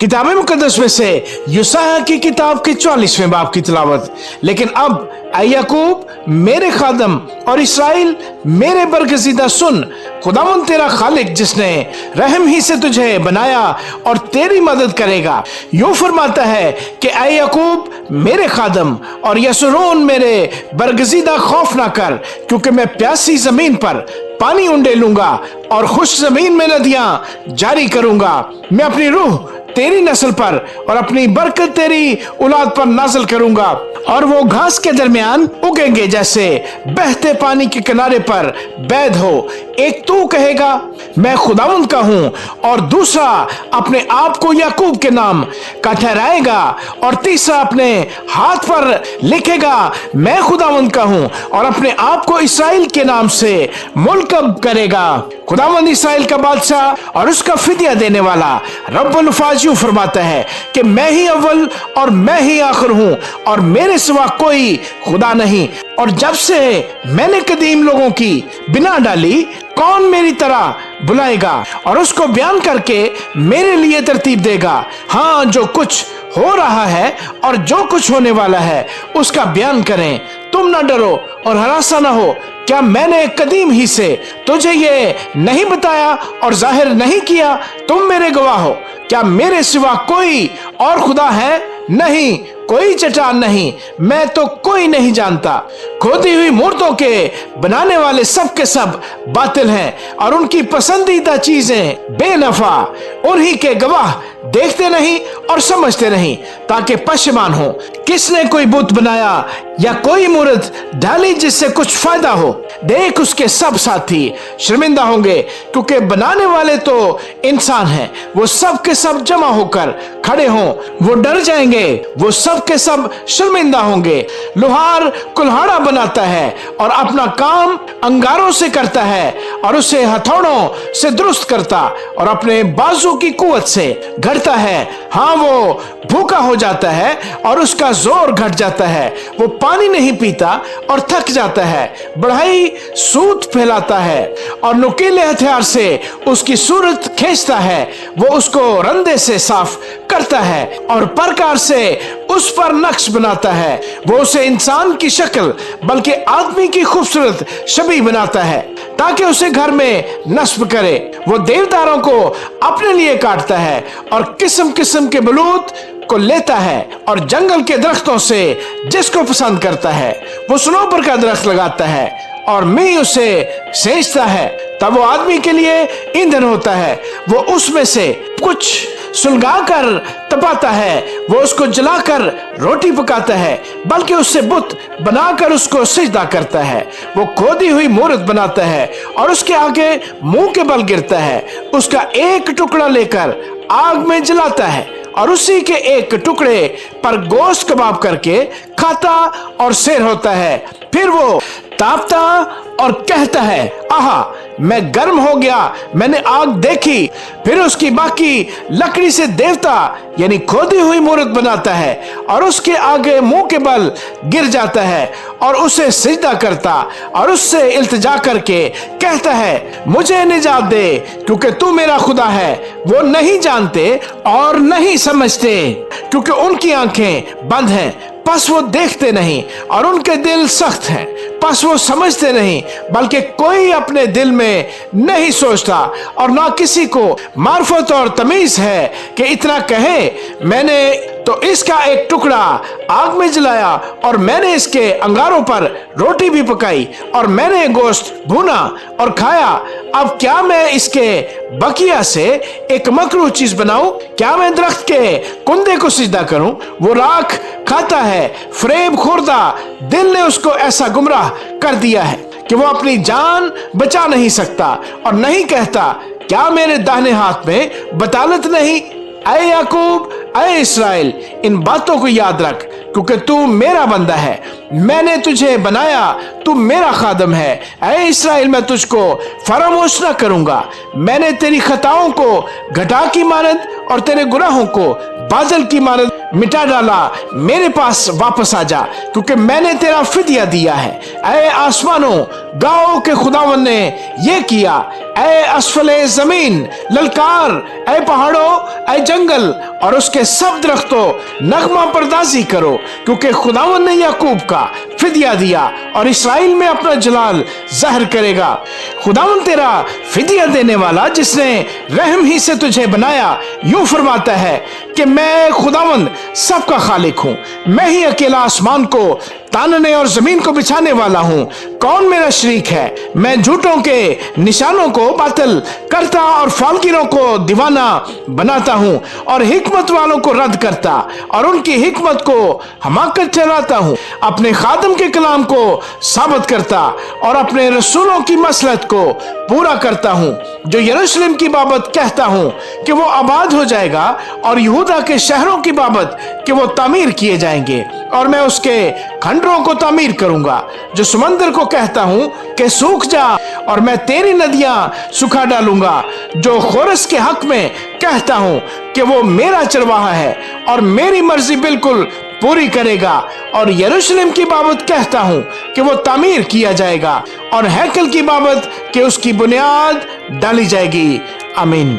किताब मुकद्दस में से यूसाया की किताब के 44वें बाब की तिलावत। लेकिन अब ऐ याकूब मेरे खादम और इसराइल मेरे बरगज़ीदा सुन, खुदावंद तेरा खालिक जिसने रहम ही से तुझे बनाया और तेरी मदद करेगा यूं फरमाता है कि ऐ याकूब मेरे खादम और यसरून मेरे बरगज़ीदा खौफ ना कर, क्योंकि मैं प्यासी जमीन पर पानी उंडेलूंगा और खुश जमीन में नदियां जारी करूंगा। मैं अपनी रूह तेरी नस्ल पर और अपनी बरकत तेरी औलाद पर नाज़िल करूंगा, और वो घास के दरमियान उगेंगे जैसे बहते पानी के किनारे पर बैद हो। एक तू कहेगा मैं खुदावंद का हूं, और दूसरा अपने आप को याकूब के नाम का ठहराएगा, और तीसरा अपने हाथ पर लिखेगा मैं खुदावंद का हूं, और अपने आप को इसराइल के नाम से मुल्कब करेगा। खुदावंद इसराइल का बादशाह और उसका फिदिया देने वाला रब्बुल फाज यूं फरमाता है कि मैं ही अव्वल और मैं ही आखिर हूं, और मेरे सिवा कोई खुदा नहीं। और जब से मैंने कदीम लोगों की बिना डाली, कौन मेरी तरह बुलाएगा और उसको बयान करके मेरे लिए तरतीब देगा। हाँ, जो कुछ हो रहा है और जो कुछ होने वाला है उसका बयान करें। तुम ना डरो और हरासा ना हो। क्या मैंने कदीम ही से तुझे ये नहीं बताया और जाहिर नहीं किया? तुम मेरे गवाह हो। क्या मेरे सिवा कोई और खुदा है? नहीं, कोई चट्टान नहीं, मैं तो कोई नहीं जानता। खोदी हुई मूर्तों के बनाने वाले सब के सब बातिल हैं, और उनकी पसंदीदा चीजें बेनफा। उन्हीं के गवाह देखते नहीं और समझते नहीं, ताकि पशेमान हो। किसने कोई बुत बनाया या कोई मूर्त ढाली जिससे कुछ फायदा हो? देख, उसके सब साथी शर्मिंदा होंगे, क्योंकि बनाने वाले तो इंसान हैं। वो सब के सब जमा होकर खड़े हों, वो डर जाएंगे, वो सब के सब शर्मिंदा होंगे। लोहार कुल्हाड़ा बनाता है और अपना काम अंगारों से करता है, और उसे हथौड़ों से दुरुस्त करता और अपने बाजू की कुवत से घड़ता है। हाँ, वो भूखा हो जाता है और उसका जोर घट जाता है। वो पानी नहीं पीता और थक जाता है। बढ़ाई सूत फैलाता है और नुकीले हथियार से उसकी सूरत खींचता है। वो उसको रंदे से साफ करता है और प्रकार से उस पर नक्श बनाता है। वो उसे इंसान की शक्ल बल्कि आदमी की खूबसूरत छवि बनाता है, ताकि उसे घर में नस्ब करे। वो देवदारों को अपने लिए काटता है और किस्म किस्म के बलूत को लेता है, और जंगल के दरख्तों से जिसको पसंद करता है वो सनोबर का दरख्त लगाता है, और मैं उसे सेंचता है। तब वो आदमी के लिए ईंधन होता है। वो उसमें से कुछ सुलगाकर तपाता है। वो उसको जलाकर रोटी पकाता है, बल्कि उससे बुत बनाकर उसको सिजदा करता है। वो खोदी हुई मूर्त बनाता है और उसके आगे मुंह के बल गिरता है। उसका एक टुकड़ा लेकर आग में जलाता है, और उसी के एक टुकड़े पर गोश्त कबाब करके खाता और सेर होता है। फिर वो तापता और कहता है, आहा, मैं गर्म हो गया, मैंने आग देखी। फिर उसकी बाकी लकड़ी से देवता यानी खोदी हुई मूर्त बनाता है, और उसके आगे मुंह के बल गिर जाता है और उसे सिजदा करता और उससे इल्तिजा करके कहता है, मुझे निजात दे, क्योंकि तू मेरा खुदा है। वो नहीं जानते और नहीं समझते, क्योंकि उनकी आंखें बंद हैं, पस वो देखते नहीं, और उनके दिल सख्त हैं, पस वो समझते नहीं, बल्कि कोई अपने दिल में नहीं सोचता, और ना किसी को मार्फत और तमीज है कि इतना कहे, मैंने तो इसका एक टुकड़ा आग में जलाया, और मैंने इसके अंगारों पर रोटी भी पकाई, और मैंने गोश्त भुना और खाया। अब क्या मैं इसके बकिया से एक मकरूह चीज बनाऊं? क्या मैं दरख्त के कुंदे को सिजदा करूं? वो राख खाता है, फरेब खोरदा दिल ने उसको ऐसा गुमराह कर दिया है कि वो अपनी जान बचा नहीं सकता, और नहीं कहता, क्या मेरे दाहिने हाथ में बतालत नहीं? ऐ याकूब, ऐ इसराइल, इन बातों को याद रख, क्योंकि तू मेरा बंदा है। मैंने तुझे बनाया, तू मेरा खादम है। ऐ इसराइल, मैं तुझको फरामोश न करूंगा। मैंने तेरी खताओं को घटा की मानद और तेरे गुनाहों को बादल की मानद मिटा डाला। मेरे पास वापस आ जा, क्योंकि मैंने तेरा फिदिया दिया है। ऐ आसमानों, गाओ के खुदावन ने ये किया। اے اسفل زمین للکار، اے پہاڑوں، اے جنگل اور اس کے سب درختوں نغمہ پردازی کرو، کیونکہ خداوند نے یعقوب کا فدیہ دیا اور اسرائیل میں اپنا جلال ظاہر کرے گا۔ خداوند تیرا فدیہ دینے والا جس نے رحم ہی سے تجھے بنایا یوں فرماتا ہے کہ میں خداوند سب کا خالق ہوں، میں ہی اکیلا آسمان کو تاننے اور زمین کو بچھانے والا ہوں۔ کون میرا شریک ہے؟ میں جھوٹوں کے نشانوں کو باطل کرتا اور فالگیروں کو دیوانہ بناتا ہوں اور حکمت والوں کو رد کرتا اور ان کی حکمت کو حماقت ٹھہراتا ہوں۔ اپنے خادم کے کلام کو ثابت کرتا اور اپنے رسولوں کی مصلحت کو پورا کرتا ہوں، جو یروشلم کی بابت کہتا ہوں کہ وہ آباد ہو جائے گا اور یہودا کے شہروں کی بابت کہ وہ تعمیر کیے جائیں گے، اور میں اس کے کھنڈروں کو تعمیر کروں گا، جو سمندر کو کہتا ہوں کہ سوکھ جا، اور میں تیری ندیاں سکھا ڈالوں گا، جو خورس کے حق میں کہتا ہوں کہ وہ میرا چرواہا ہے اور میری مرضی بالکل پوری کرے گا، اور یروشلم کی بابت کہتا ہوں کہ وہ تعمیر کیا جائے گا، اور ہیکل کی بابت کہ اس کی بنیاد ڈالی جائے گی۔ آمین۔